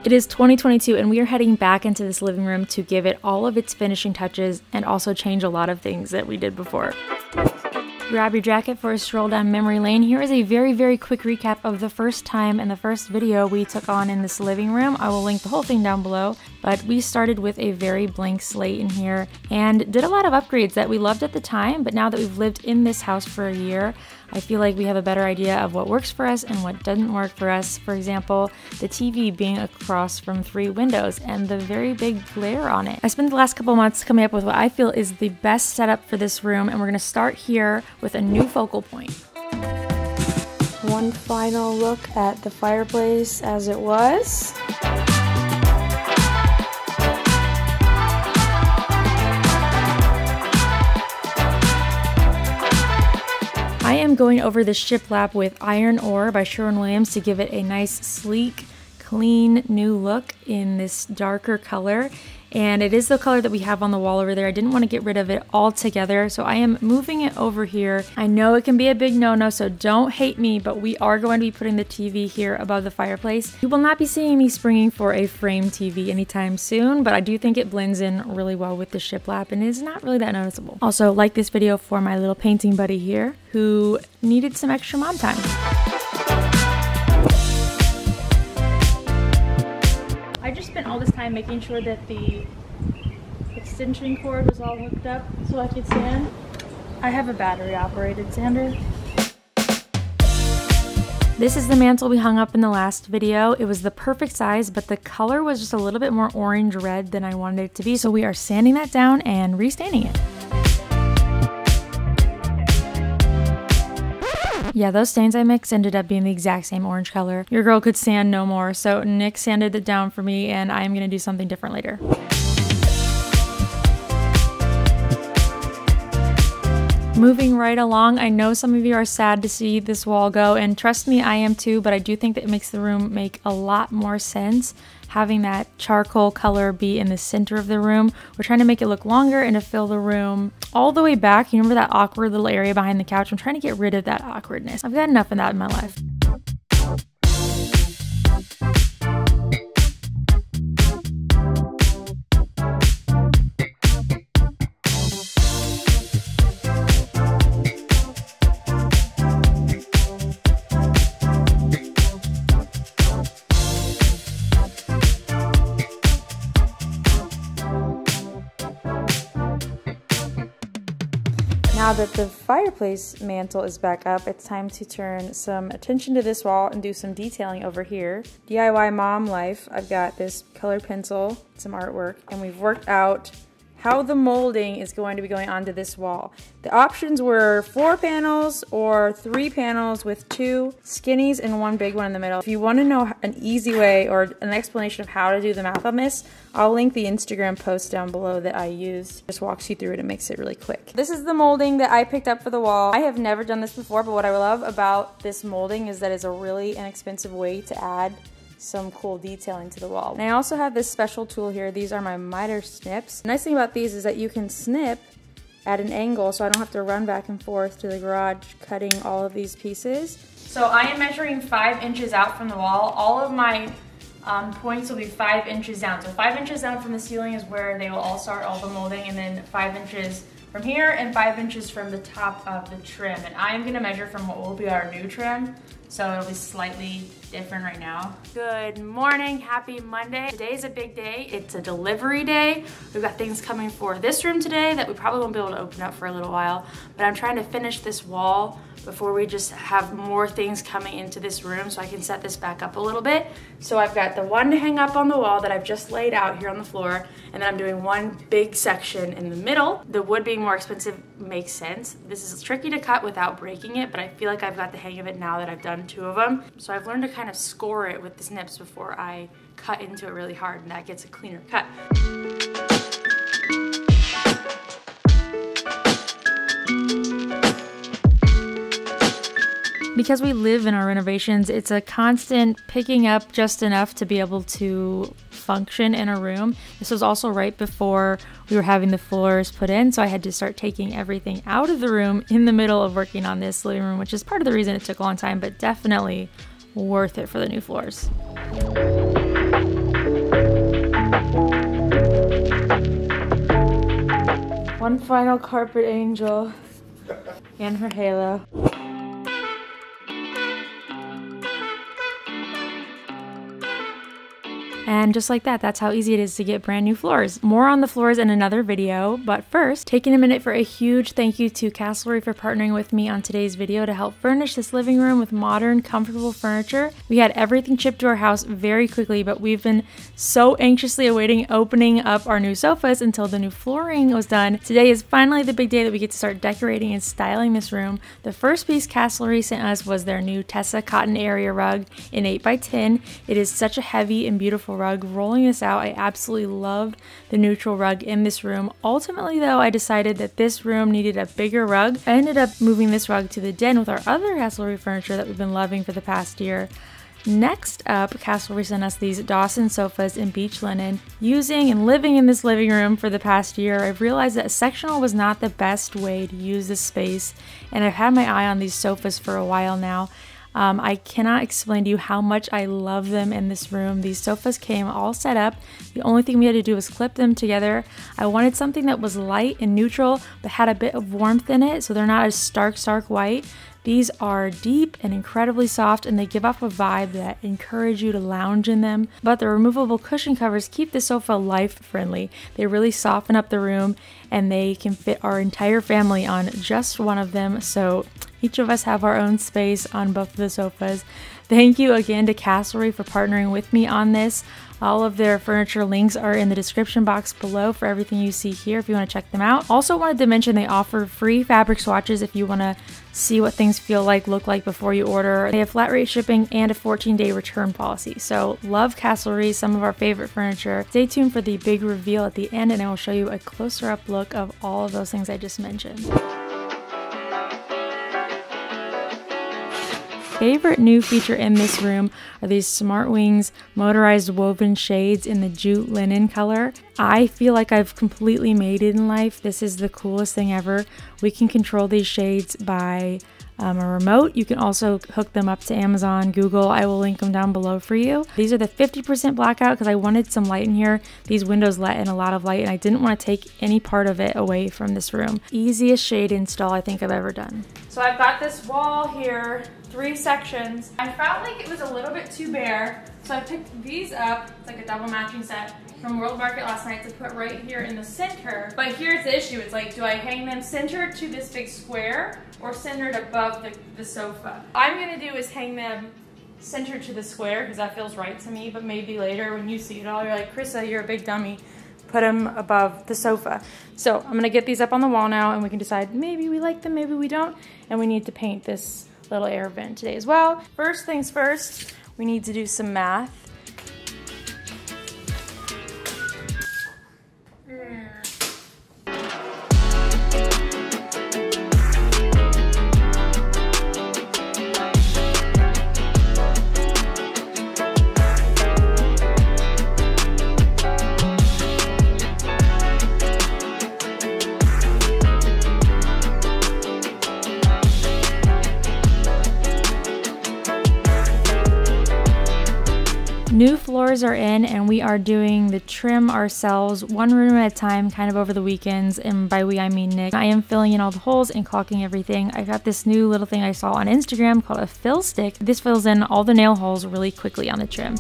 It is 2022 and we are heading back into this living room to give it all of its finishing touches and also change a lot of things that we did before. Grab your jacket for a stroll down memory lane. Here is a very quick recap of the first time and the first video we took on in this living room. I will link the whole thing down below, but we started with a very blank slate in here and did a lot of upgrades that we loved at the time, but now that we've lived in this house for a year, I feel like we have a better idea of what works for us and what doesn't work for us. For example, the TV being across from 3 windows and the very big glare on it. I spent the last couple months coming up with what I feel is the best setup for this room, and we're going to start here with a new focal point. One final look at the fireplace as it was. I am going over the shiplap with Iron Ore by Sherwin-Williams to give it a nice, sleek, clean, new look in this darker color. And it is the color that we have on the wall over there. I didn't want to get rid of it altogether, so I am moving it over here. I know it can be a big no-no, so don't hate me, but we are going to be putting the TV here above the fireplace. You will not be seeing me springing for a frame TV anytime soon, but I do think it blends in really well with the shiplap and is not really that noticeable. Also, like this video for my little painting buddy here, who needed some extra mom time. I just spent all this time making sure that the extension cord was all hooked up so I could sand. I have a battery operated sander. This is the mantle we hung up in the last video. It was the perfect size, but the color was just a little bit more orange red than I wanted it to be. So we are sanding that down and restanding it. Yeah, those stains I mixed ended up being the exact same orange color. Your girl could sand no more, so Nick sanded it down for me and I'm gonna do something different later. Moving right along, I know some of you are sad to see this wall go, and trust me, I am too, but I do think that it makes the room make a lot more sense having that charcoal color be in the center of the room. We're trying to make it look longer and to fill the room all the way back. You remember that awkward little area behind the couch? I'm trying to get rid of that awkwardness. I've got enough of that in my life. Now that the fireplace mantle is back up, it's time to turn some attention to this wall and do some detailing over here. DIY mom life. I've got this colored pencil, some artwork, and we've worked out how the molding is going to be going onto this wall. The options were 4 panels or 3 panels with 2 skinnies and 1 big one in the middle. If you want to know an easy way or an explanation of how to do the math on this, I'll link the Instagram post down below that I used. Just walks you through it and makes it really quick. This is the molding that I picked up for the wall. I have never done this before, but what I love about this molding is that it's a really inexpensive way to add some cool detailing to the wall. And I also have this special tool here. These are my miter snips. The nice thing about these is that you can snip at an angle, so I don't have to run back and forth to the garage cutting all of these pieces. So I am measuring 5 inches out from the wall. All of my points will be 5 inches down. So 5 inches down from the ceiling is where they will all start, all the molding, and then 5 inches from here and 5 inches from the top of the trim. And I'm gonna measure from what will be our new trim, so it'll be slightly different right now. Good morning, happy Monday. Today's a big day. It's a delivery day. We've got things coming for this room today that we probably won't be able to open up for a little while, but I'm trying to finish this wall before we just have more things coming into this room so I can set this back up a little bit. So I've got the one to hang up on the wall that I've just laid out here on the floor, and then I'm doing one big section in the middle. The wood being more expensive makes sense. This is tricky to cut without breaking it, but I feel like I've got the hang of it now that I've done 2 of them. So I've learned to kind of score it with the snips before I cut into it really hard, and that gets a cleaner cut. Because we live in our renovations, it's a constant picking up just enough to be able to function in a room. This was also right before we were having the floors put in, so I had to start taking everything out of the room in the middle of working on this living room, which is part of the reason it took a long time, but definitely worth it for the new floors. One final carpet angel and her halo. And just like that, that's how easy it is to get brand new floors. More on the floors in another video, but first, taking a minute for a huge thank you to Castlery for partnering with me on today's video to help furnish this living room with modern, comfortable furniture. We had everything shipped to our house very quickly, but we've been so anxiously awaiting opening up our new sofas until the new flooring was done. Today is finally the big day that we get to start decorating and styling this room. The first piece Castlery sent us was their new Tessa cotton area rug in 8x10. It is such a heavy and beautiful rug. Rolling this out, I absolutely loved the neutral rug in this room. Ultimately though, I decided that this room needed a bigger rug. I ended up moving this rug to the den with our other Castlery furniture that we've been loving for the past year. Next up, Castlery sent us these Dawson sofas in beach linen. Using and living in this living room for the past year, I've realized that a sectional was not the best way to use this space, and I've had my eye on these sofas for a while now. I cannot explain to you how much I love them in this room. These sofas came all set up. The only thing we had to do was clip them together. I wanted something that was light and neutral but had a bit of warmth in it, so they're not as stark white. These are deep and incredibly soft, and they give off a vibe that encourage you to lounge in them. But the removable cushion covers keep the sofa life friendly. They really soften up the room, and they can fit our entire family on just one of them, so each of us have our own space on both of the sofas. Thank you again to Castlery for partnering with me on this. All of their furniture links are in the description box below for everything you see here if you want to check them out. Also wanted to mention they offer free fabric swatches if you want to see what things look like before you order. They have flat rate shipping and a 14-day return policy. So love Castlery, some of our favorite furniture. Stay tuned for the big reveal at the end, and I will show you a closer up look of all of those things I just mentioned. Favorite new feature in this room are these Smart Wings motorized woven shades in the jute linen color. I feel like I've completely made it in life. This is the coolest thing ever. We can control these shades by a remote. You can also hook them up to Amazon, Google. I will link them down below for you. These are the 50% blackout because I wanted some light in here. These windows let in a lot of light, and I didn't want to take any part of it away from this room. Easiest shade install I think I've ever done. So I've got this wall here, 3 sections. I felt like it was a little bit too bare, so I picked these up. It's like a double matching set from World Market last night to put right here in the center. But here's the issue. It's like, do I hang them centered to this big square or centered above the sofa? All I'm gonna do is hang them centered to the square because that feels right to me, but maybe later when you see it all, you're like, Krista, you're a big dummy. Put them above the sofa. So I'm gonna get these up on the wall now, and we can decide maybe we like them, maybe we don't, and we need to paint this little air vent today as well. First things first, we need to do some math. New floors are in, and we are doing the trim ourselves, one room at a time, kind of over the weekends, and by we I mean Nick. I am filling in all the holes and caulking everything. I got this new little thing I saw on Instagram called a fill stick. This fills in all the nail holes really quickly on the trim.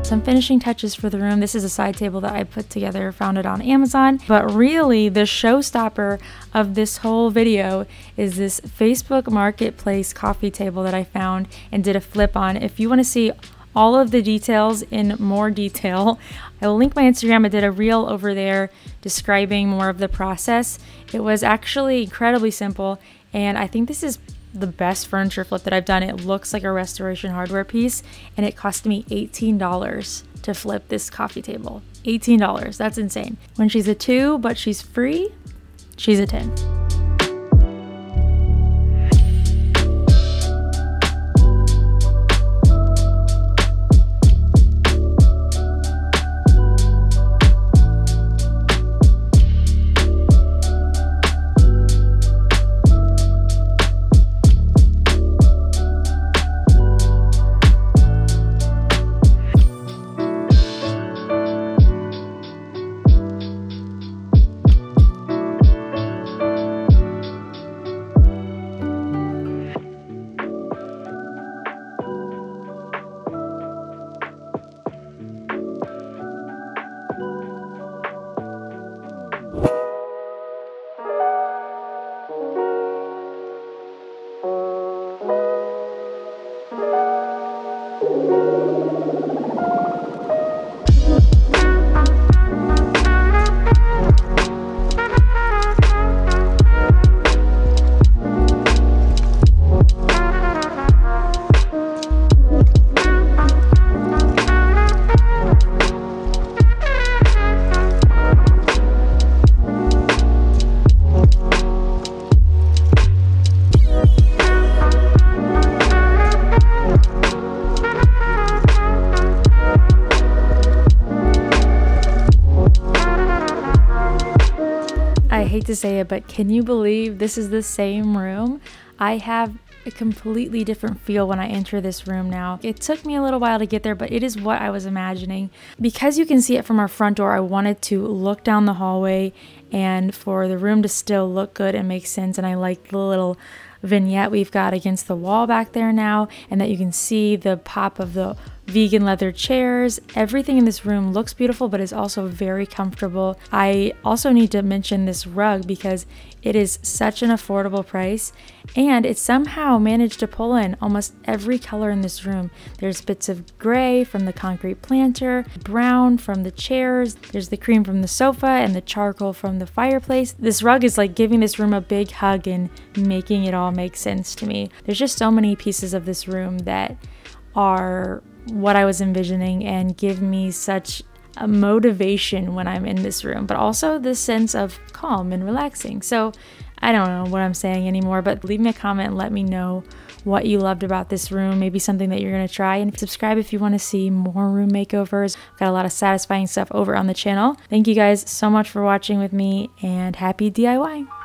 Some finishing touches for the room. This is a side table that I put together, found it on Amazon, but really the showstopper of this whole video is this Facebook Marketplace coffee table that I found and did a flip on. If you want to see all of the details in more detail, I will link my Instagram. I did a reel over there describing more of the process. It was actually incredibly simple, and I think this is the best furniture flip that I've done. It looks like a restoration hardware piece, and it cost me $18 to flip this coffee table. $18, that's insane. When she's a 2, but she's free, she's a 10. I hate to say it, but can you believe this is the same room? I have a completely different feel when I enter this room now. It took me a little while to get there, but it is what I was imagining. Because you can see it from our front door, I wanted to look down the hallway and for the room to still look good and make sense. And I like the little vignette we've got against the wall back there now, and that you can see the pop of the vegan leather chairs. Everything in this room looks beautiful, but is also very comfortable. I also need to mention this rug because it is such an affordable price, and it somehow managed to pull in almost every color in this room. There's bits of gray from the concrete planter, brown from the chairs, there's the cream from the sofa, and the charcoal from the fireplace. This rug is like giving this room a big hug and making it all make sense to me. There's just so many pieces of this room that are what I was envisioning and give me such a motivation when I'm in this room, but also this sense of calm and relaxing. So I don't know what I'm saying anymore, but leave me a comment and let me know what you loved about this room, maybe something that you're going to try, and subscribe if you want to see more room makeovers. I've got a lot of satisfying stuff over on the channel. Thank you guys so much for watching with me, and happy DIY.